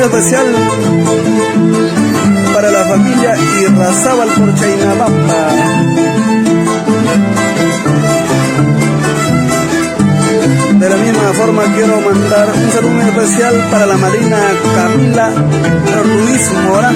especial para la familia Irrazábal por Chaynabamba. De la misma forma quiero mandar un saludo muy especial para la madrina Camila Ruiz Morán.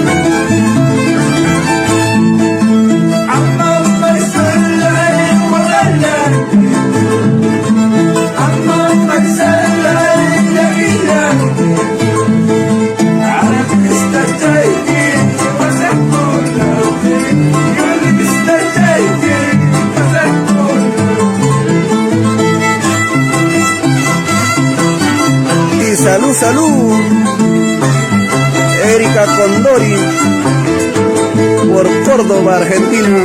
Salud, salud, Erika Condori, por Córdoba, Argentina.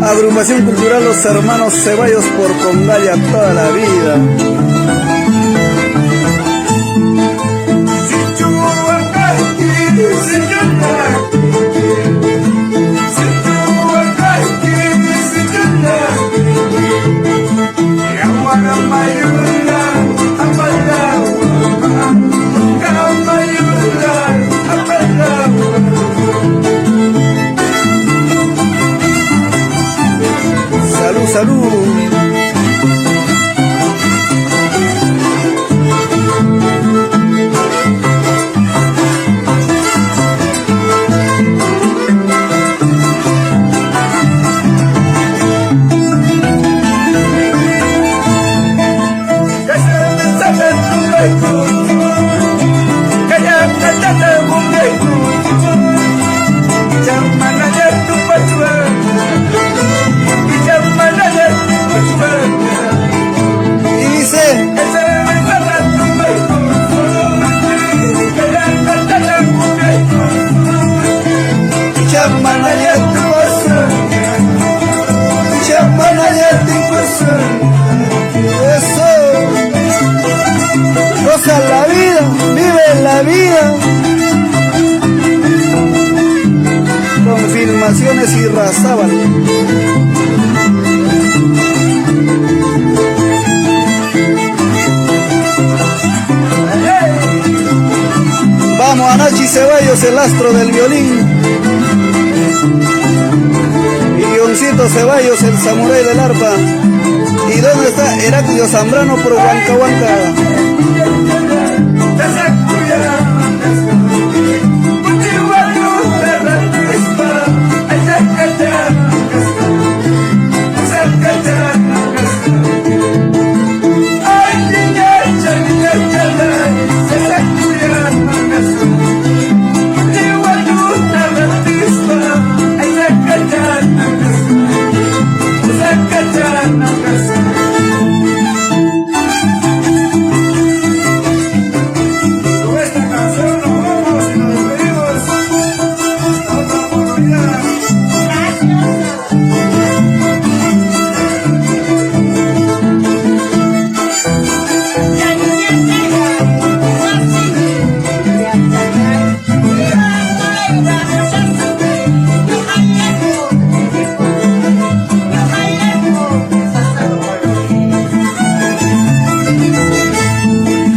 Agrupación Cultural Los Hermanos Ceballos por Congaya toda la vida. Salud, salud. Eso, goza la vida, vive la vida. Con Filmaciones Irrazábal. Vamos a Nachi Ceballos, el astro del violín. Guioncito Ceballos, el samurái del arpa. ¿Y dónde está Heraclio Zambrano por Huancahuanca?